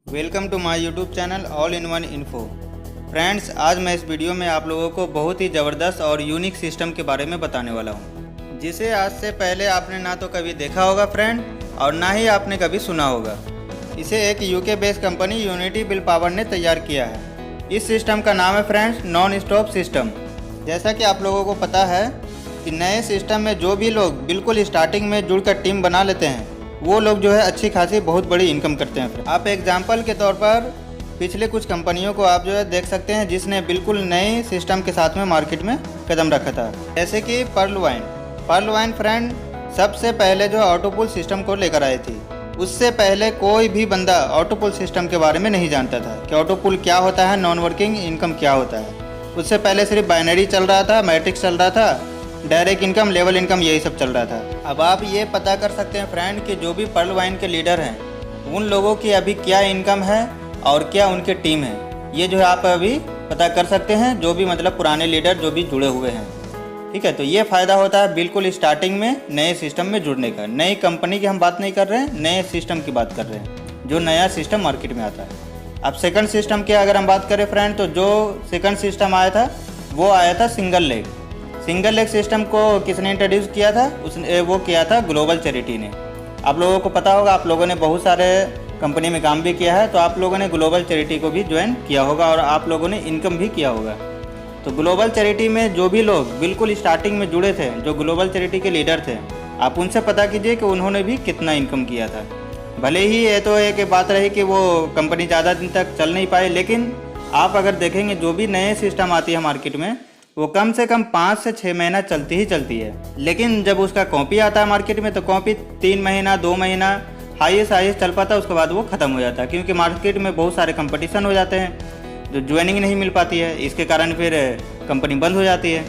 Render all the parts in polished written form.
Welcome to my YouTube channel all in one info. Friends, आज मैं इस video में आप लोगों को बहुत ही ज़बरदस्त और यूनिक सिस्टम के बारे में बताने वाला हूं, जिसे आज से पहले आपने ना तो कभी देखा होगा फ्रेंड, और ना ही आपने कभी सुना होगा। इसे एक UK based company unity bill power ने तैयार किया है। इस सिस्टम का नाम है फ्रेंड्स नॉन स्टॉप सिस्टम। जैसा कि आप लोगों को पता है कि नए सिस्टम में जो भी लोग बिल्कुल स्टार्टिंग में जुड़कर टीम बना लेते हैं, वो लोग जो है अच्छी खासी बहुत बड़ी इनकम करते हैं। आप एग्जाम्पल के तौर पर पिछले कुछ कंपनियों को आप जो है देख सकते हैं, जिसने बिल्कुल नए सिस्टम के साथ में मार्केट में कदम रखा था। जैसे कि पर्ल वाइन फ्रेंड सबसे पहले जो ऑटोपुल सिस्टम को लेकर आई थी। उससे पहले कोई भी बंदा ऑटोपुल सिस्टम के बारे में नहीं जानता था कि ऑटोपुल क्या होता है, नॉन वर्किंग इनकम क्या होता है। उससे पहले सिर्फ बाइनरी चल रहा था, मैट्रिक्स चल रहा था, डायरेक्ट इनकम, लेवल इनकम, यही सब चल रहा था। अब आप ये पता कर सकते हैं फ्रेंड कि जो भी पर्ल वाइन के लीडर हैं, उन लोगों की अभी क्या इनकम है और क्या उनके टीम है, ये जो है आप अभी पता कर सकते हैं, जो भी मतलब पुराने लीडर जो भी जुड़े हुए हैं। ठीक है, तो ये फ़ायदा होता है बिल्कुल स्टार्टिंग में नए सिस्टम में जुड़ने का। नई कंपनी की हम बात नहीं कर रहे हैं, नए सिस्टम की बात कर रहे हैं, जो नया सिस्टम मार्केट में आता है। अब सेकंड सिस्टम की अगर हम बात करें फ्रेंड, तो जो सेकंड सिस्टम आया था वो आया था सिंगल लेग सिस्टम को किसने इंट्रोड्यूस किया था? वो किया था ग्लोबल चैरिटी ने। आप लोगों को पता होगा, आप लोगों ने बहुत सारे कंपनी में काम भी किया है, तो आप लोगों ने ग्लोबल चैरिटी को भी ज्वाइन किया होगा और आप लोगों ने इनकम भी किया होगा। तो ग्लोबल चैरिटी में जो भी लोग बिल्कुल स्टार्टिंग में जुड़े थे, जो ग्लोबल चैरिटी के लीडर थे, आप उनसे पता कीजिए कि उन्होंने भी कितना इनकम किया था। भले ही ये तो एक बात रही कि वो कंपनी ज़्यादा दिन तक चल नहीं पाए, लेकिन आप अगर देखेंगे जो भी नए सिस्टम आती है मार्केट में, वो कम से कम 5 से 6 महीना चलती ही है। लेकिन जब उसका कॉपी आता है मार्केट में, तो कॉपी 3 महीना 2 महीना हाईएस्ट चल पाता है, उसके बाद वो ख़त्म हो जाता है, क्योंकि मार्केट में बहुत सारे कंपटीशन हो जाते हैं, जो ज्वाइनिंग नहीं मिल पाती है, इसके कारण फिर कंपनी बंद हो जाती है।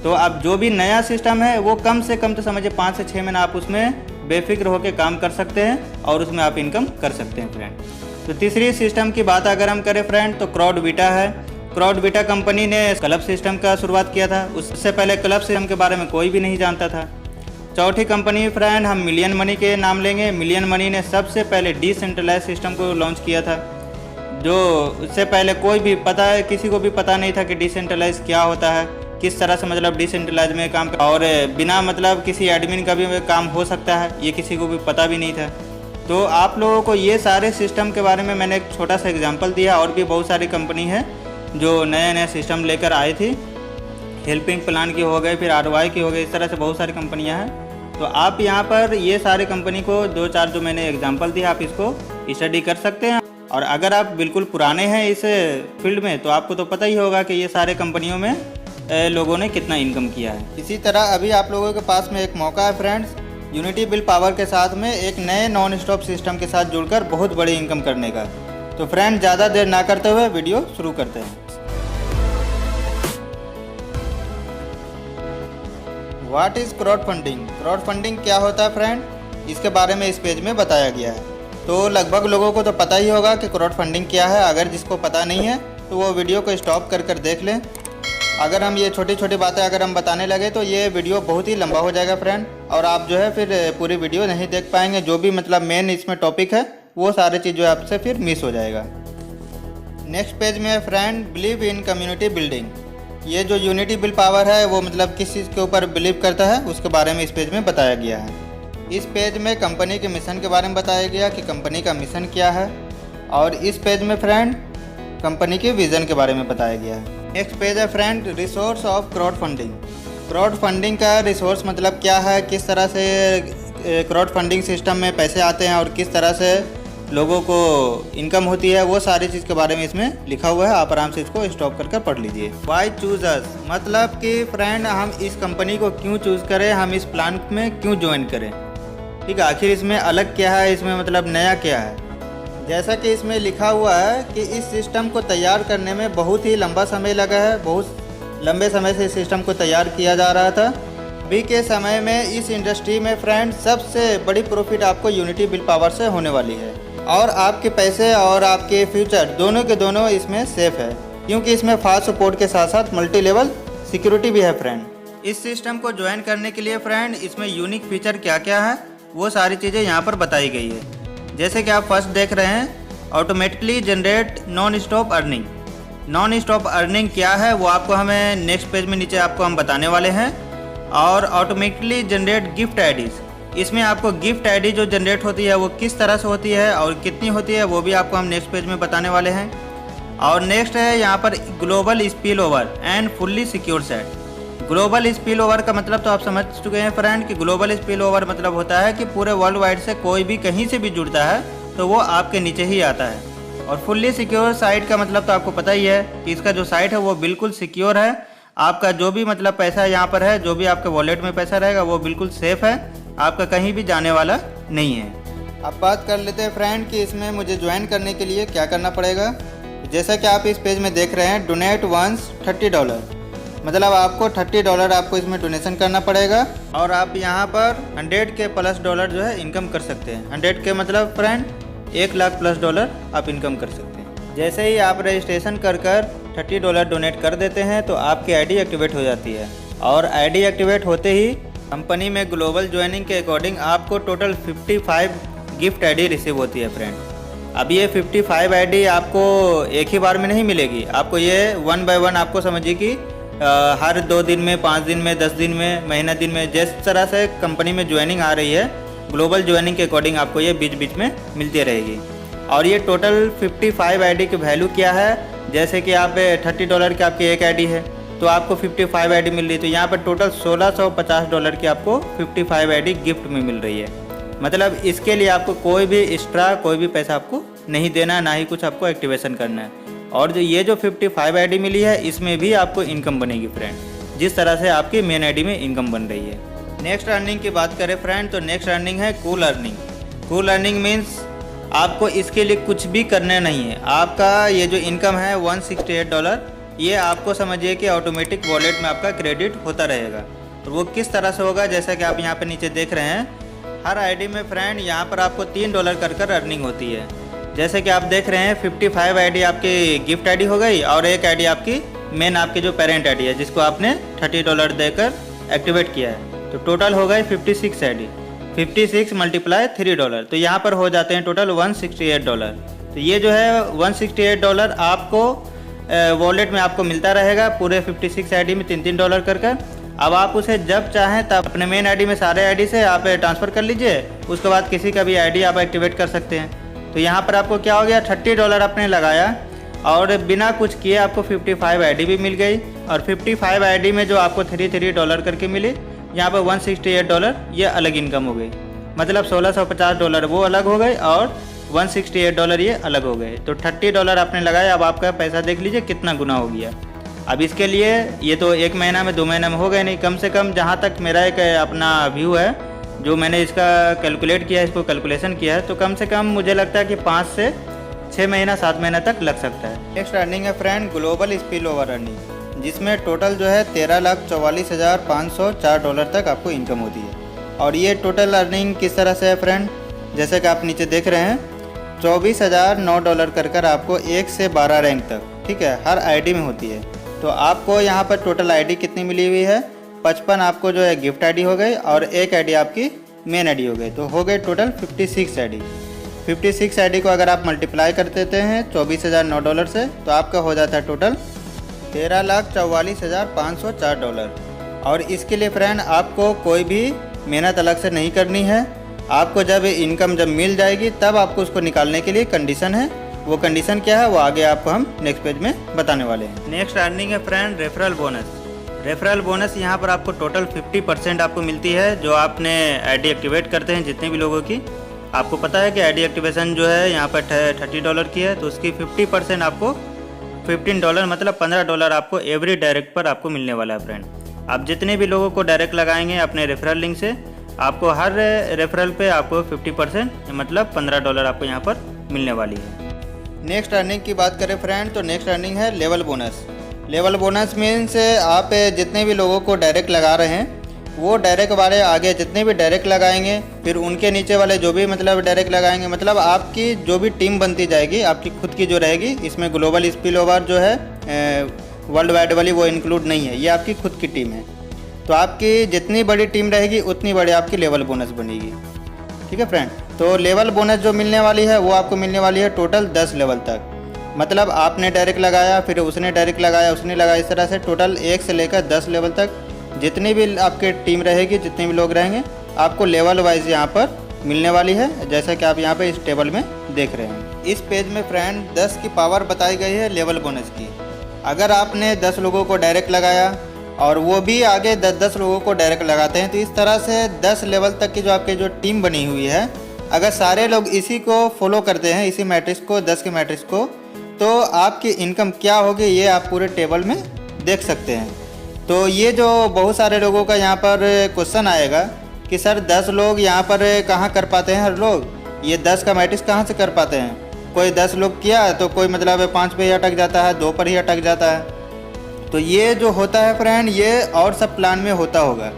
तो अब जो भी नया सिस्टम है, वो कम से कम तो समझिए 5 से 6 महीना आप उसमें बेफिक्र होकर काम कर सकते हैं और उसमें आप इनकम कर सकते हैं फ्रेंड। तो तीसरी सिस्टम की बात अगर हम करें फ्रेंड, तो क्राउडवीटा है। क्राउडवीटा कंपनी ने क्लब सिस्टम का शुरुआत किया था। उससे पहले क्लब सिस्टम के बारे में कोई भी नहीं जानता था। चौथी कंपनी फ्रेंड हम मिलियन मनी के नाम लेंगे। मिलियन मनी ने सबसे पहले डिसेंट्रलाइज सिस्टम को लॉन्च किया था, जो उससे पहले कोई भी किसी को भी पता नहीं था कि डिसेंट्रलाइज क्या होता है, किस तरह से मतलब डिसेंट्रलाइज में काम और बिना मतलब किसी एडमिन का भी काम हो सकता है, ये किसी को भी पता भी नहीं था। तो आप लोगों को ये सारे सिस्टम के बारे में मैंने एक छोटा सा एग्जाम्पल दिया, और भी बहुत सारी कंपनी है जो नया सिस्टम लेकर आई थी। हेल्पिंग प्लान की हो गई, फिर ROI की हो गई, इस तरह से बहुत सारी कंपनियां हैं। तो आप यहाँ पर ये सारे कंपनी को 2-4 जो मैंने एग्जांपल दिया, आप इसको स्टडी कर सकते हैं। और अगर आप बिल्कुल पुराने हैं इस फील्ड में, तो आपको तो पता ही होगा कि ये सारे कंपनियों में लोगों ने कितना इनकम किया है। इसी तरह अभी आप लोगों के पास में एक मौका है फ्रेंड्स, यूनिटी बिल पावर के साथ में एक नए नॉन स्टॉप सिस्टम के साथ जुड़कर बहुत बड़ी इनकम करने का। तो फ्रेंड, ज़्यादा देर ना करते हुए वीडियो शुरू करते हैं। What is crowd funding? Crowd funding क्या होता है फ्रेंड, इसके बारे में इस पेज में बताया गया है। तो लगभग लोगों को तो पता ही होगा कि क्राउड फंडिंग क्या है। अगर जिसको पता नहीं है तो वो वीडियो को स्टॉप कर देख लें। अगर हम ये छोटी छोटी बातें अगर हम बताने लगे तो ये वीडियो बहुत ही लंबा हो जाएगा फ्रेंड, और आप जो है फिर पूरी वीडियो नहीं देख पाएंगे। जो भी मतलब मेन इसमें टॉपिक है, वो सारी चीज़ें आपसे फिर मिस हो जाएगा। नेक्स्ट पेज में है friend believe in community building. ये जो यूनिटी बिल पावर है, वो मतलब किस चीज़ के ऊपर बिलीव करता है, उसके बारे में इस पेज में बताया गया है। इस पेज में कंपनी के मिशन के बारे में बताया गया कि कंपनी का मिशन क्या है, और इस पेज में फ्रेंड कंपनी के विज़न के बारे में बताया गया है। नेक्स्ट पेज है friend resource of crowd funding. Crowd funding का रिसोर्स मतलब क्या है, किस तरह से क्राउड फंडिंग सिस्टम में पैसे आते हैं और किस तरह से लोगों को इनकम होती है, वो सारी चीज़ के बारे में इसमें लिखा हुआ है। आप आराम से इसको स्टॉप कर पढ़ लीजिए। वाई चूज अस, मतलब कि फ्रेंड हम इस कंपनी को क्यों चूज़ करें, हम इस प्लान में क्यों ज्वाइन करें। ठीक है, आखिर इसमें अलग क्या है, इसमें मतलब नया क्या है। जैसा कि इसमें लिखा हुआ है कि इस सिस्टम को तैयार करने में बहुत ही लंबा समय लगा है। बहुत लंबे समय से इस सिस्टम को तैयार किया जा रहा था। अभी के समय में इस इंडस्ट्री में फ्रेंड सबसे बड़ी प्रॉफिट आपको यूनिटी बिल पावर से होने वाली है, और आपके पैसे और आपके फ्यूचर दोनों के दोनों इसमें सेफ है, क्योंकि इसमें फास्ट सपोर्ट के साथ साथ मल्टी लेवल सिक्योरिटी भी है फ्रेंड। इस सिस्टम को ज्वाइन करने के लिए फ्रेंड इसमें यूनिक फीचर क्या क्या है, वो सारी चीज़ें यहाँ पर बताई गई है। जैसे कि आप फर्स्ट देख रहे हैं automatically generate non stop earning. Non stop earning क्या है वो आपको हमें नेक्स्ट पेज में नीचे आपको हम बताने वाले हैं। और ऑटोमेटिकली जनरेट गिफ्ट आईडीज़, इसमें आपको गिफ्ट आईडी जो जनरेट होती है वो किस तरह से होती है और कितनी होती है वो भी आपको हम नेक्स्ट पेज में बताने वाले हैं। और नेक्स्ट है यहाँ पर global spill over and fully secure set. Global spill over का मतलब तो आप समझ चुके हैं फ्रेंड कि ग्लोबल स्पिल ओवर मतलब होता है कि पूरे वर्ल्ड वाइड से कोई भी कहीं से भी जुड़ता है तो वो आपके नीचे ही आता है। और फुल्ली सिक्योर साइट का मतलब तो आपको पता ही है कि इसका जो साइट है वो बिल्कुल सिक्योर है। आपका जो भी मतलब पैसा यहाँ पर है, जो भी आपके वॉलेट में पैसा रहेगा वो बिल्कुल सेफ़ है, आपका कहीं भी जाने वाला नहीं है। अब बात कर लेते हैं फ्रेंड कि इसमें मुझे ज्वाइन करने के लिए क्या करना पड़ेगा। जैसा कि आप इस पेज में देख रहे हैं, डोनेट वंस $30, मतलब आपको $30 आपको इसमें डोनेशन करना पड़ेगा। और आप यहाँ पर 100 के प्लस डॉलर जो है इनकम कर सकते हैं। 100 के मतलब फ्रेंड 1 लाख प्लस डॉलर आप इनकम कर सकते हैं। जैसे ही आप रजिस्ट्रेशन कर $30 डोनेट कर देते हैं तो आपकी आईडी एक्टिवेट हो जाती है। और आईडी एक्टिवेट होते ही कंपनी में ग्लोबल ज्वाइनिंग के अकॉर्डिंग आपको टोटल 55 गिफ्ट आईडी रिसीव होती है फ्रेंड। अब ये 55 आईडी आपको एक ही बार में नहीं मिलेगी, आपको ये 1 बाय 1 आपको समझिए कि हर 2 दिन में, 5 दिन में, 10 दिन में, महीना दिन में, जिस तरह से कंपनी में ज्वाइनिंग आ रही है ग्लोबल ज्वाइनिंग के अकॉर्डिंग आपको ये बीच बीच में मिलती रहेगी। और ये टोटल 55 आईडी की वैल्यू क्या है, जैसे कि आप $30 की आपकी एक आईडी है तो आपको 55 आईडी मिल रही है, तो यहाँ पर टोटल $1650 की आपको 55 आईडी गिफ्ट में मिल रही है। मतलब इसके लिए आपको कोई भी एक्स्ट्रा कोई भी पैसा आपको नहीं देना, ना ही कुछ आपको एक्टिवेशन करना है। और जो 55 आईडी मिली है इसमें भी आपको इनकम बनेगी फ्रेंड, जिस तरह से आपकी मेन आईडी में इनकम बन रही है। नेक्स्ट अर्निंग की बात करें फ्रेंड तो नेक्स्ट अर्निंग है cool earning. Cool earning means आपको इसके लिए कुछ भी करना नहीं है। आपका ये जो इनकम है $168, ये आपको समझिए कि ऑटोमेटिक वॉलेट में आपका क्रेडिट होता रहेगा। और वो किस तरह से होगा, जैसा कि आप यहाँ पर नीचे देख रहे हैं, हर आईडी में फ्रेंड यहाँ पर आपको $3 कर अर्निंग होती है। जैसे कि आप देख रहे हैं 55 आईडी आपकी गिफ्ट आईडी हो गई और एक आईडी आपकी मेन आपकी जो पेरेंट आईडी है जिसको आपने $30 देकर एक्टिवेट किया है, तो टोटल हो गई 56 आईडी। 56 मल्टीप्लाई $3 तो यहाँ पर हो जाते हैं टोटल $168। तो ये जो है $168 आपको वॉलेट में आपको मिलता रहेगा पूरे 56 आईडी में $3 कर। अब आप उसे जब चाहें तब अपने मेन आईडी में सारे आईडी से आप ट्रांसफ़र कर लीजिए, उसके बाद किसी का भी आईडी आप एक्टिवेट कर सकते हैं। तो यहाँ पर आपको क्या हो गया, $30 आपने लगाया और बिना कुछ किए आपको 55 आईडी भी मिल गई। और 55 आईडी में जो आपको $3 करके मिली, यहाँ पर $168 ये अलग इनकम हो गई। मतलब $1650 वो अलग हो गए और $168 ये अलग हो गए। तो $30 आपने लगाया, अब आपका पैसा देख लीजिए कितना गुना हो गया। अब इसके लिए ये तो 1 महीना में 2 महीना में हो गए नहीं, कम से कम जहाँ तक मेरा एक अपना व्यू है, जो मैंने इसका कैलकुलेट किया है, इसको कैलकुलेशन किया है, तो कम से कम मुझे लगता है कि 5 से 6 महीना 7 महीना तक लग सकता है। नेक्स्ट अर्निंग है friend global spill over earning, जिसमें टोटल जो है $13,44,504 तक आपको इनकम होती है। और ये टोटल अर्निंग किस तरह से है फ्रेंड, जैसे कि आप नीचे देख रहे हैं $24,009 कर आपको 1 से 12 रैंक तक, ठीक है, हर आईडी में होती है। तो आपको यहाँ पर टोटल आईडी कितनी मिली हुई है, 55 आपको जो है गिफ्ट आईडी हो गई और एक आईडी आपकी मेन आईडी हो गई, तो हो गए टोटल 56 आईडी। 56 आईडी को अगर आप मल्टीप्लाई कर देते हैं $24,009 से तो आपका हो जाता है टोटल $13,44,504। और इसके लिए फ्रेंड आपको कोई भी मेहनत अलग से नहीं करनी है। आपको जब इनकम मिल जाएगी तब आपको उसको निकालने के लिए कंडीशन है। वो कंडीशन क्या है वो आगे आपको हम नेक्स्ट पेज में बताने वाले हैं। नेक्स्ट अर्निंग है friend referral bonus. Referral bonus यहाँ पर आपको टोटल 50% आपको मिलती है जो आपने आईडी एक्टिवेट करते हैं जितने भी लोगों की। आपको पता है कि आईडी एक्टिवेशन जो है यहाँ पर $30 की है, तो उसकी 50% आपको $15 मतलब $15 आपको एवरी डायरेक्ट पर आपको मिलने वाला है फ्रेंड। आप जितने भी लोगों को डायरेक्ट लगाएंगे अपने रेफरल लिंक से, आपको हर रेफरल पे आपको 50% मतलब $15 आपको यहाँ पर मिलने वाली है। नेक्स्ट अर्निंग की बात करें फ्रेंड तो नेक्स्ट अर्निंग है level bonus. Level bonus means आप जितने भी लोगों को डायरेक्ट लगा रहे हैं वो डायरेक्ट वाले आगे जितने भी डायरेक्ट लगाएंगे, फिर उनके नीचे वाले जो भी मतलब डायरेक्ट लगाएंगे, मतलब आपकी जो भी टीम बनती जाएगी आपकी खुद की जो रहेगी, इसमें ग्लोबल स्पिल ओवर जो है वर्ल्ड वाइड वाली वो इंक्लूड नहीं है, ये आपकी खुद की टीम है। तो आपकी जितनी बड़ी टीम रहेगी उतनी बड़ी आपकी लेवल बोनस बनेगी। ठीक है फ्रेंड। तो लेवल बोनस जो मिलने वाली है वो आपको मिलने वाली है टोटल 10 लेवल तक। मतलब आपने डायरेक्ट लगाया, फिर उसने डायरेक्ट लगाया, उसने लगाया, इस तरह से टोटल 1 से लेकर 10 लेवल तक जितनी भी आपके टीम रहेगी, जितने भी लोग रहेंगे, आपको लेवल वाइज यहाँ पर मिलने वाली है, जैसा कि आप यहाँ पे इस टेबल में देख रहे हैं। इस पेज में फ्रेंड 10 की पावर बताई गई है लेवल बोनस की। अगर आपने 10 लोगों को डायरेक्ट लगाया और वो भी आगे 10-10 लोगों को डायरेक्ट लगाते हैं, तो इस तरह से 10 लेवल तक की जो आपकी जो टीम बनी हुई है, अगर सारे लोग इसी को फॉलो करते हैं, इसी मैट्रिक्स को, 10 के मैट्रिक्स को, तो आपकी इनकम क्या होगी ये आप पूरे टेबल में देख सकते हैं। तो ये जो बहुत सारे लोगों का यहाँ पर क्वेश्चन आएगा कि सर 10 लोग यहाँ पर कहाँ कर पाते हैं, हर लोग ये 10 का मैट्रिक्स कहाँ से कर पाते हैं। कोई 10 लोग किया तो कोई मतलब 5 पे ही अटक जाता है, 2 पर ही अटक जाता है। तो ये जो होता है फ्रेंड, ये और सब प्लान में होता होगा,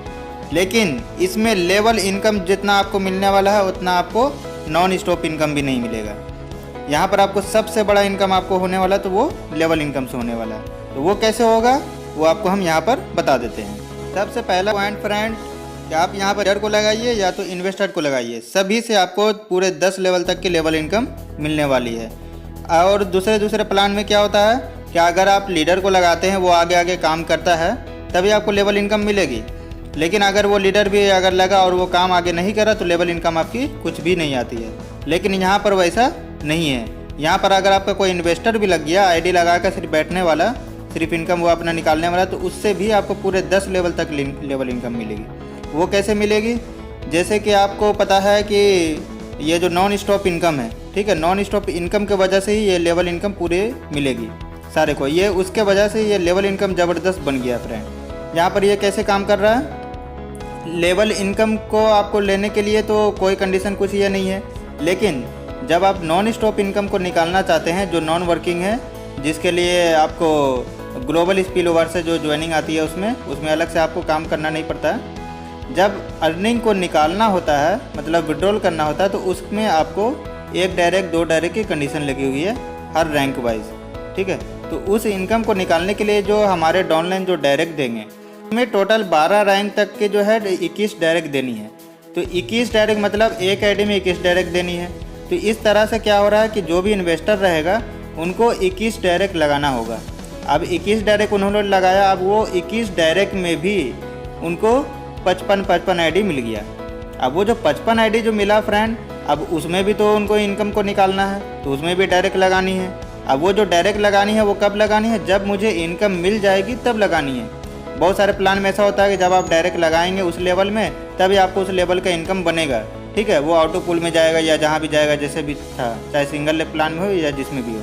लेकिन इसमें लेवल इनकम जितना आपको मिलने वाला है उतना आपको नॉन स्टॉप इनकम भी नहीं मिलेगा। यहाँ पर आपको सबसे बड़ा इनकम आपको होने वाला तो वो लेवल इनकम से होने वाला है। तो वो कैसे होगा वो आपको हम यहाँ पर बता देते हैं। सबसे पहला पॉइंट फ्रेंड कि आप यहाँ पर को लगाइए या तो इन्वेस्टर को लगाइए, सभी से आपको पूरे 10 लेवल तक की लेवल इनकम मिलने वाली है। और दूसरे प्लान में क्या होता है कि अगर आप लीडर को लगाते हैं, वो आगे आगे काम करता है, तभी आपको लेवल इनकम मिलेगी। लेकिन अगर वो लीडर भी अगर लगा और वो काम आगे नहीं करा तो लेवल इनकम आपकी कुछ भी नहीं आती है। लेकिन यहाँ पर वैसा नहीं है। यहाँ पर अगर आपका कोई इन्वेस्टर भी लग गया, आईडी लगा कर सिर्फ बैठने वाला, सिर्फ इनकम वो अपना निकालने वाला, तो उससे भी आपको पूरे 10 लेवल तक लेवल इनकम मिलेगी। वो कैसे मिलेगी? जैसे कि आपको पता है कि ये जो नॉन स्टॉप इनकम है, ठीक है, नॉन स्टॉप इनकम के वजह से ही ये लेवल इनकम पूरे मिलेगी सारे को। ये उसके वजह से ये लेवल इनकम ज़बरदस्त बन गया फ्रेंड। यहाँ पर ये कैसे काम कर रहा है, लेवल इनकम को आपको लेने के लिए तो कोई कंडीशन कुछ ये नहीं है, लेकिन जब आप नॉन स्टॉप इनकम को निकालना चाहते हैं, जो नॉन वर्किंग है, जिसके लिए आपको ग्लोबल स्पिल ओवर से जो ज्वाइनिंग आती है उसमें अलग से आपको काम करना नहीं पड़ता है। जब अर्निंग को निकालना होता है, मतलब विड्रॉल करना होता है, तो उसमें आपको 1 डायरेक्ट 2 डायरेक्ट की कंडीशन लगी हुई है हर रैंक वाइज, ठीक है। तो उस इनकम को निकालने के लिए जो हमारे डाउनलाइन जो डायरेक्ट देंगे, उसमें टोटल 12 रैंक तक के जो है 21 डायरेक्ट देनी है। तो 21 डायरेक्ट मतलब एक आईडी में 21 डायरेक्ट देनी है। तो इस तरह से क्या हो रहा है कि जो भी इन्वेस्टर रहेगा उनको 21 डायरेक्ट लगाना होगा। अब 21 डायरेक्ट उन्होंने लगाया, अब वो 21 डायरेक्ट में भी उनको 55 आईडी मिल गया। अब वो जो 55 आईडी जो मिला फ्रेंड, अब उसमें भी तो उनको इनकम को निकालना है, तो उसमें भी डायरेक्ट लगानी है। अब वो जो डायरेक्ट लगानी है वो कब लगानी है, जब मुझे इनकम मिल जाएगी तब लगानी है। बहुत सारे प्लान में ऐसा होता है कि जब आप डायरेक्ट लगाएंगे उस लेवल में, तभी आपको उस लेवल का इनकम बनेगा, ठीक है। वो ऑटो पूल में जाएगा या जहाँ भी जाएगा, जैसे भी था, चाहे सिंगल प्लान में हो या जिसमें भी हो।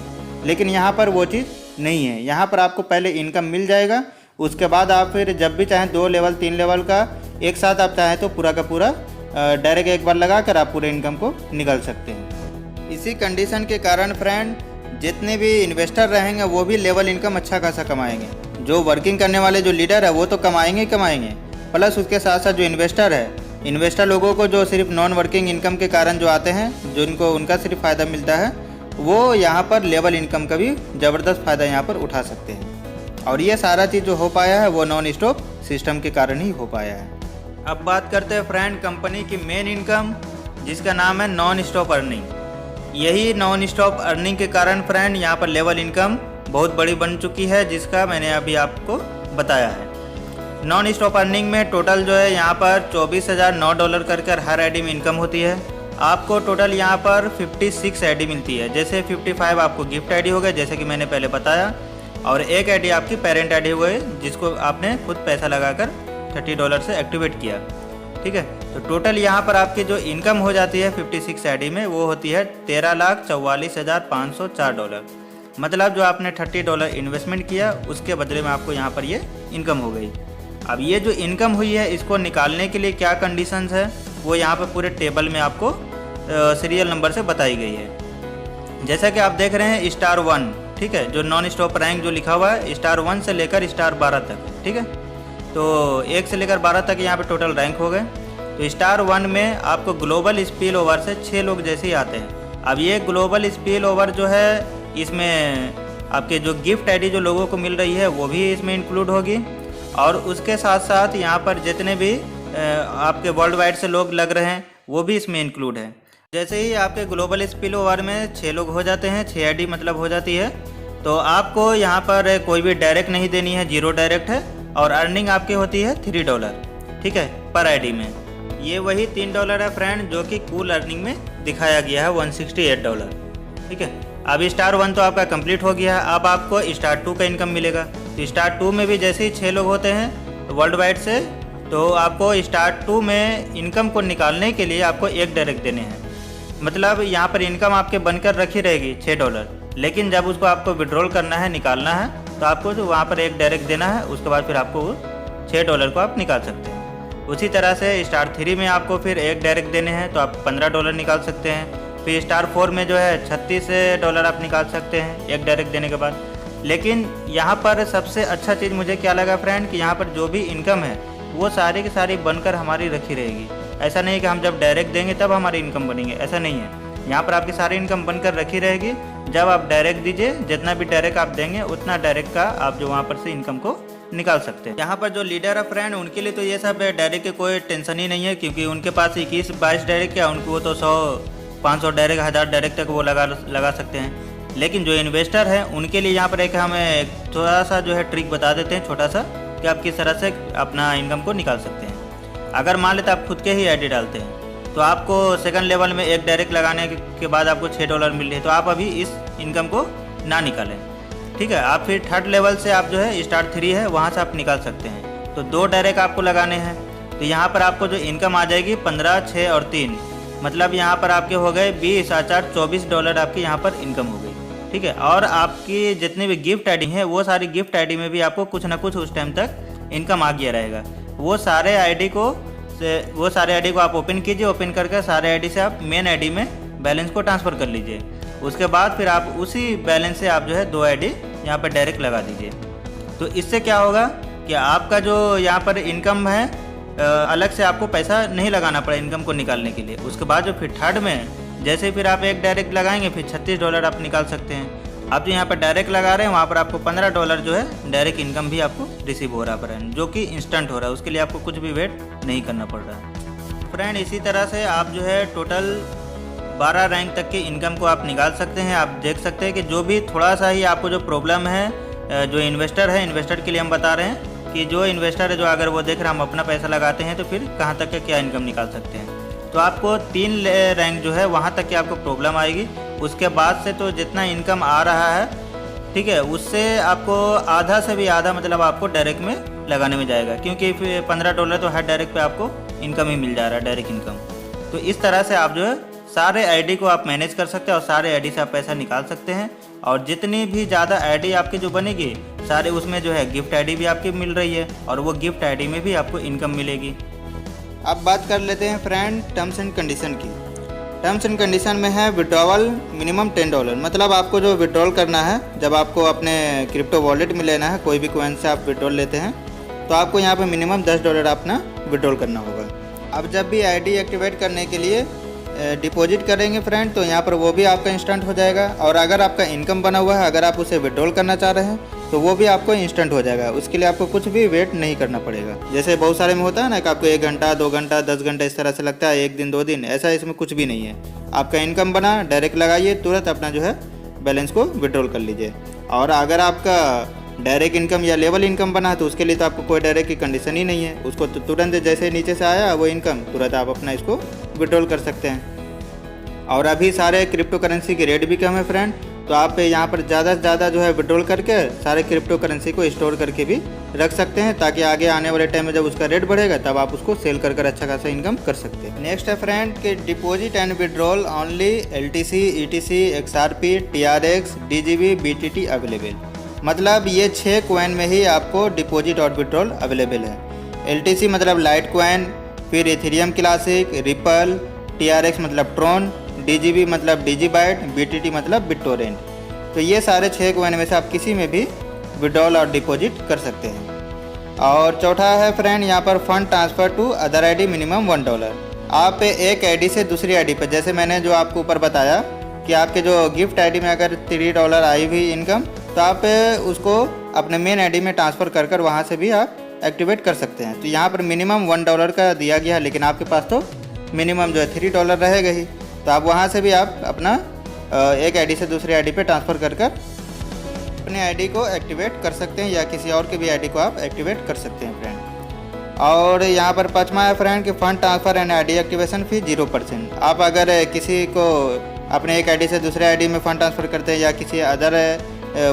लेकिन यहाँ पर वो चीज़ नहीं है। यहाँ पर आपको पहले इनकम मिल जाएगा, उसके बाद आप फिर जब भी चाहें 2 लेवल 3 लेवल का एक साथ आप चाहें तो पूरा का पूरा डायरेक्ट एक बार लगा कर आप पूरे इनकम को निकाल सकते हैं। इसी कंडीशन के कारण फ्रेंड जितने भी इन्वेस्टर रहेंगे वो भी लेवल इनकम अच्छा खासा कमाएंगे। जो वर्किंग करने वाले जो लीडर है वो तो कमाएंगे ही कमाएंगे, प्लस उसके साथ साथ जो इन्वेस्टर है, इन्वेस्टर लोगों को जो सिर्फ नॉन वर्किंग इनकम के कारण जो आते हैं, जो इनको उनका सिर्फ फ़ायदा मिलता है, वो यहाँ पर लेवल इनकम का भी ज़बरदस्त फ़ायदा यहाँ पर उठा सकते हैं। और ये सारा चीज़ जो हो पाया है वो नॉन स्टॉप सिस्टम के कारण ही हो पाया है। अब बात करते हैं फ्रेंड कंपनी की मेन इनकम, जिसका नाम है नॉन स्टॉप अर्निंग। यही नॉन स्टॉप अर्निंग के कारण फ्रेंड यहाँ पर लेवल इनकम बहुत बड़ी बन चुकी है, जिसका मैंने अभी आपको बताया है। नॉन स्टॉप अर्निंग में टोटल जो है यहाँ पर $24,009 कर हर आईडी में इनकम होती है। आपको टोटल यहाँ पर 56 आईडी मिलती है। जैसे 55 आपको गिफ्ट आईडी हो गए, जैसे कि मैंने पहले बताया, और एक आईडी आपकी पेरेंट आईडी हो गई, जिसको आपने खुद पैसा लगाकर $30 से एक्टिवेट किया, ठीक है। तो टोटल यहाँ पर आपकी जो इनकम हो जाती है 56 आईडी में, वो होती है $13,44,504। मतलब जो आपने $30 इन्वेस्टमेंट किया उसके बदले में आपको यहाँ पर ये इनकम हो गई। अब ये जो इनकम हुई है इसको निकालने के लिए क्या कंडीशंस है वो यहाँ पर पूरे टेबल में आपको सीरियल नंबर से बताई गई है। जैसा कि आप देख रहे हैं *1, ठीक है, जो नॉन स्टॉप रैंक जो लिखा हुआ है *1 से लेकर *12 तक, ठीक है। तो 1 से लेकर 12 तक यहाँ पे टोटल रैंक हो गए। तो *1 में आपको ग्लोबल स्पिल ओवर से 6 लोग जैसे ही आते हैं। अब ये ग्लोबल स्पिल ओवर जो है, इसमें आपके जो गिफ्ट आईडी जो लोगों को मिल रही है वो भी इसमें इंक्लूड होगी, और उसके साथ साथ यहाँ पर जितने भी आपके वर्ल्ड वाइड से लोग लग रहे हैं वो भी इसमें इंक्लूड है। जैसे ही आपके ग्लोबल स्पिल ओवर में 6 लोग हो जाते हैं, 6 आईडी मतलब हो जाती है, तो आपको यहाँ पर कोई भी डायरेक्ट नहीं देनी है, 0 डायरेक्ट है। और अर्निंग आपकी होती है $3, ठीक है, पर आईडी में। ये वही $3 है फ्रेंड, जो कि कूल अर्निंग में दिखाया गया है $168, ठीक है। अब स्टार 1 तो आपका कंप्लीट हो गया है। अब आपको स्टार 2 का इनकम मिलेगा। तो स्टार 2 में भी जैसे ही 6 लोग होते हैं वर्ल्ड वाइड से, तो आपको स्टार 2 में इनकम को निकालने के लिए आपको 1 डायरेक्ट देने हैं। मतलब यहाँ पर इनकम आपके बनकर रखी रहेगी $6, लेकिन जब उसको आपको विड्रॉल करना है, निकालना है, तो आपको जो वहाँ पर 1 डायरेक्ट देना है। उसके बाद फिर आपको $6 को आप निकाल सकते हैं। उसी तरह से स्टार 3 में आपको फिर 1 डायरेक्ट देने हैं, तो आप $15 निकाल सकते हैं। फिर स्टार 4 में जो है $36 आप निकाल सकते हैं 1 डायरेक्ट देने के बाद। लेकिन यहाँ पर सबसे अच्छा चीज़ मुझे क्या लगा फ्रेंड, कि यहाँ पर जो भी इनकम है वो सारी की सारी बनकर हमारी रखी रहेगी। ऐसा नहीं है कि हम जब डायरेक्ट देंगे तब हमारी इनकम बनेंगे, ऐसा नहीं है। यहाँ पर आपकी सारी इनकम बनकर रखी रहेगी। जब आप डायरेक्ट दीजिए, जितना भी डायरेक्ट आप देंगे उतना डायरेक्ट का आप जो वहाँ पर से इनकम को निकाल सकते हैं। यहाँ पर जो लीडर है फ्रेंड, उनके लिए तो ये सब डायरेक्ट की कोई टेंशन ही नहीं है, क्योंकि उनके पास 21-22 डायरेक्ट क्या, उनको वो तो 100-500 डायरेक्ट 1000 डायरेक्ट तक वो लगा सकते हैं। लेकिन जो इन्वेस्टर है उनके लिए यहाँ पर एक हमें थोड़ा सा जो है ट्रिक बता देते हैं, छोटा सा, कि आप किस तरह से अपना इनकम को निकाल सकते हैं। अगर मान लेते आप खुद के ही आईडी डालते हैं, तो आपको सेकंड लेवल में 1 डायरेक्ट लगाने के बाद आपको $6 मिल रहे हैं, तो आप अभी इस इनकम को ना निकालें, ठीक है। आप फिर थर्ड लेवल से आप जो है स्टार 3 है वहाँ से आप निकाल सकते हैं। तो 2 डायरेक्ट आपको लगाने हैं। तो यहाँ पर आपको जो इनकम आ जाएगी 15, 6 और 3, मतलब यहाँ पर आपके हो गए $20,24 आपकी यहाँ पर इनकम हो गई, ठीक है। और आपकी जितनी भी गिफ्ट आईडी है, वो सारी गिफ्ट आईडी में भी आपको कुछ ना कुछ उस टाइम तक इनकम आ गया रहेगा। वो सारे आईडी को आप ओपन कीजिए। ओपन करके सारे आईडी से आप मेन आईडी में बैलेंस को ट्रांसफ़र कर लीजिए। उसके बाद फिर आप उसी बैलेंस से आप जो है 2 आईडी यहाँ पर डायरेक्ट लगा दीजिए। तो इससे क्या होगा कि आपका जो यहाँ पर इनकम है, अलग से आपको पैसा नहीं लगाना पड़ा इनकम को निकालने के लिए। उसके बाद जो फिर थर्ड में जैसे फिर आप 1 डायरेक्ट लगाएंगे, फिर $36 आप निकाल सकते हैं। आप जो यहाँ पर डायरेक्ट लगा रहे हैं, वहाँ पर आपको $15 जो है डायरेक्ट इनकम भी आपको रिसीव हो रहा है फ्रेंड, जो कि इंस्टेंट हो रहा है। उसके लिए आपको कुछ भी वेट नहीं करना पड़ रहा है फ्रेंड। इसी तरह से आप जो है टोटल 12 रैंक तक की इनकम को आप निकाल सकते हैं। आप देख सकते हैं कि जो भी थोड़ा सा ही आपको जो प्रॉब्लम है, जो इन्वेस्टर है, इन्वेस्टर के लिए हम बता रहे हैं कि जो इन्वेस्टर है, जो अगर वो देख रहा है हम अपना पैसा लगाते हैं तो फिर कहाँ तक का क्या इनकम निकाल सकते हैं। तो आपको 3 रैंक जो है वहाँ तक की आपको प्रॉब्लम आएगी। उसके बाद से तो जितना इनकम आ रहा है, ठीक है, उससे आपको आधा से भी आधा मतलब आपको डायरेक्ट में लगाने में जाएगा, क्योंकि फिर $15 तो हर डायरेक्ट पे आपको इनकम ही मिल जा रहा है, डायरेक्ट इनकम। तो इस तरह से आप जो है सारे आईडी को आप मैनेज कर सकते हैं और सारे आईडी से आप पैसा निकाल सकते हैं। और जितनी भी ज़्यादा आईडी आपकी जो बनेगी, सारे उसमें जो है गिफ्ट आईडी भी आपकी मिल रही है, और वो गिफ्ट आईडी में भी आपको इनकम मिलेगी। अब बात कर लेते हैं फ्रेंड टर्म्स एंड कंडीशन की। टर्म्स एंड कंडीशन में है विड्रॉवल मिनिमम $10, मतलब आपको जो विड्रॉल करना है, जब आपको अपने क्रिप्टो वॉलेट में लेना है, कोई भी कॉइन से आप विड्रॉल लेते हैं, तो आपको यहाँ पे मिनिमम $10 अपना विड्रॉल करना होगा। अब जब भी आईडी एक्टिवेट करने के लिए डिपॉजिट करेंगे फ्रेंड, तो यहाँ पर वो भी आपका इंस्टेंट हो जाएगा। और अगर आपका इनकम बना हुआ है, अगर आप उसे विड्रॉल करना चाह रहे हैं, तो वो भी आपको इंस्टेंट हो जाएगा। उसके लिए आपको कुछ भी वेट नहीं करना पड़ेगा। जैसे बहुत सारे में होता है ना कि आपको 1 घंटा, 2 घंटा, 10 घंटा इस तरह से लगता है, 1 दिन 2 दिन, ऐसा इसमें कुछ भी नहीं है। आपका इनकम बना, डायरेक्ट लगाइए, तुरंत अपना जो है बैलेंस को विड्रॉल कर लीजिए। और अगर आपका डायरेक्ट इनकम या लेवल इनकम बना है, तो उसके लिए तो आपको कोई डायरेक्ट की कंडीशन ही नहीं है। उसको तो तुरंत जैसे नीचे से आया वो इनकम, तुरंत आप अपना इसको विड्रॉल कर सकते हैं। और अभी सारे क्रिप्टो करेंसी के रेट भी कम है फ्रेंड, तो आप यहाँ पर ज़्यादा से ज़्यादा जो है विड्रॉल करके सारे क्रिप्टो करेंसी को स्टोर करके भी रख सकते हैं, ताकि आगे आने वाले टाइम में जब उसका रेट बढ़ेगा तब आप उसको सेल कर अच्छा खासा इनकम कर सकते हैं। नेक्स्ट है फ्रेंड कि deposit and withdrawal only LTC, ETC, XRP, TRX, DGB, BTT available. मतलब ये 6 कॉइन में ही आपको डिपॉजिट और विड्रॉल अवेलेबल है। LTC मतलब लाइट कॉइन, फिर इथेरियम क्लासिक, रिपल, TRX मतलब ट्रॉन, DGB मतलब डिजीबाइट, BTT मतलब बिटटोरेंट। तो ये सारे 6 कॉइन में से आप किसी में भी विड्रॉल और डिपॉजिट कर सकते हैं। और चौथा है फ्रेंड यहाँ पर fund transfer to other ID minimum $1। आप एक आईडी से दूसरी आईडी पर, जैसे मैंने जो आपको ऊपर बताया कि आपके जो गिफ्ट आईडी में अगर $3 आई हुई इनकम, तो आप उसको अपने मेन आईडी में ट्रांसफ़र कर वहाँ से भी आप एक्टिवेट कर सकते हैं। तो यहाँ पर मिनिमम $1 का दिया गया है, लेकिन आपके पास तो मिनिमम जो है $3 रहेगा ही। तो आप वहाँ से भी आप अपना एक आईडी से दूसरी आईडी पे ट्रांसफ़र कर कर अपने आईडी को एक्टिवेट कर सकते हैं या किसी और की भी आईडी को आप एक्टिवेट कर सकते हैं फ्रेंड। और यहाँ पर पाँचवा है फ्रेंड कि fund transfer and ID activation fee 0%। आप अगर किसी को अपने एक आईडी से दूसरे आईडी में फ़ंड ट्रांसफ़र करते हैं या किसी अदर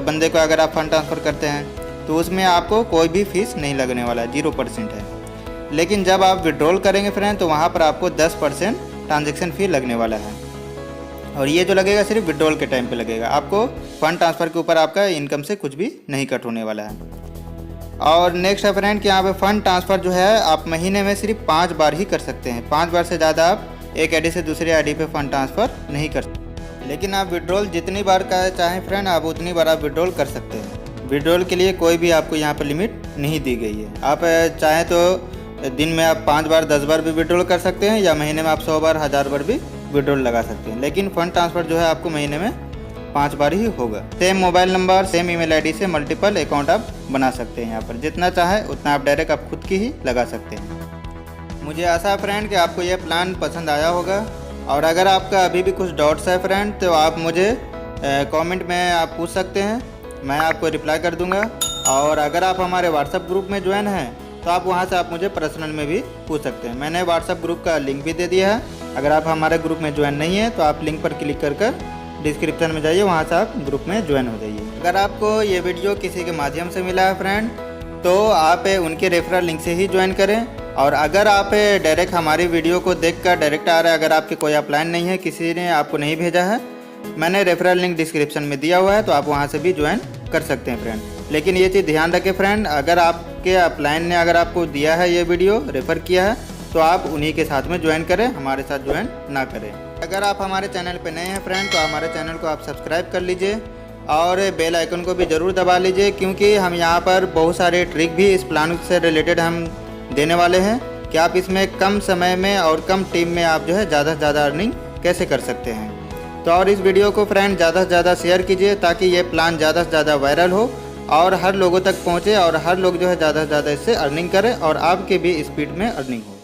बंदे को अगर आप फ़ंड ट्रांसफ़र करते हैं तो उसमें आपको कोई भी फ़ीस नहीं लगने वाला है, 0% है। लेकिन जब आप विड्रॉल करेंगे फ्रेंड तो वहाँ पर आपको 10% ट्रांजेक्शन फ़ी लगने वाला है, और ये जो लगेगा सिर्फ विड्रॉल के टाइम पे लगेगा। आपको फ़ंड ट्रांसफ़र के ऊपर आपका इनकम से कुछ भी नहीं कट होने वाला है। और नेक्स्ट है फ्रेंड कि यहाँ पे फ़ंड ट्रांसफ़र जो है आप महीने में सिर्फ 5 बार ही कर सकते हैं। 5 बार से ज़्यादा आप एक आईडी से दूसरी आईडी पे फ़ंड ट्रांसफ़र नहीं कर सकते। लेकिन आप विड्रॉल जितनी बार का चाहें फ्रेंड आप उतनी बार आप विड्रॉल कर सकते हैं। विड्रॉल के लिए कोई भी आपको यहाँ पर लिमिट नहीं दी गई है। आप चाहें तो दिन में आप 5 बार 10 बार भी विड्रॉल कर सकते हैं या महीने में आप 100 बार 1000 बार भी विड्रॉल लगा सकते हैं। लेकिन फ़ंड ट्रांसफ़र जो है आपको महीने में 5 बार ही होगा। Same mobile number same email ID से मल्टीपल अकाउंट आप बना सकते हैं। यहाँ पर जितना चाहे उतना आप डायरेक्ट आप खुद की ही लगा सकते हैं। मुझे आशा है फ्रेंड कि आपको यह प्लान पसंद आया होगा, और अगर आपका अभी भी कुछ डाउट्स है फ्रेंड तो आप मुझे कमेंट में आप पूछ सकते हैं, मैं आपको रिप्लाई कर दूँगा। और अगर आप हमारे व्हाट्सएप ग्रुप में ज्वाइन हैं तो आप वहाँ से आप मुझे पर्सनल में भी पूछ सकते हैं। मैंने व्हाट्सएप ग्रुप का लिंक भी दे दिया है। अगर आप हमारे ग्रुप में ज्वाइन नहीं है तो आप लिंक पर क्लिक कर डिस्क्रिप्शन में जाइए, वहाँ से आप ग्रुप में ज्वाइन हो जाइए। अगर आपको ये वीडियो किसी के माध्यम से मिला है फ्रेंड तो आप उनके रेफरल लिंक से ही ज्वाइन करें। और अगर आप डायरेक्ट हमारी वीडियो को देखकर डायरेक्ट आ रहा है, अगर आपके कोई अपलाइन नहीं है, किसी ने आपको नहीं भेजा है, मैंने रेफरल लिंक डिस्क्रिप्शन में दिया हुआ है तो आप वहाँ से भी ज्वाइन कर सकते हैं फ्रेंड। लेकिन ये चीज़ ध्यान रखें फ्रेंड, अगर आपके अपलाइन ने अगर आपको दिया है ये वीडियो रेफ़र किया है तो आप उन्हीं के साथ में ज्वाइन करें, हमारे साथ ज्वाइन ना करें। अगर आप हमारे चैनल पे नए हैं फ्रेंड तो हमारे चैनल को आप सब्सक्राइब कर लीजिए और बेल आइकन को भी ज़रूर दबा लीजिए, क्योंकि हम यहाँ पर बहुत सारे ट्रिक भी इस प्लान से रिलेटेड हम देने वाले हैं कि आप इसमें कम समय में और कम टीम में आप जो है ज़्यादा से ज़्यादा अर्निंग कैसे कर सकते हैं। तो और इस वीडियो को फ्रेंड ज़्यादा से ज़्यादा शेयर कीजिए ताकि ये प्लान ज़्यादा से ज़्यादा वायरल हो और हर लोगों तक पहुँचे और हर लोग जो है ज़्यादा से ज़्यादा इससे अर्निंग करें और आपके भी स्पीड में अर्निंग हो।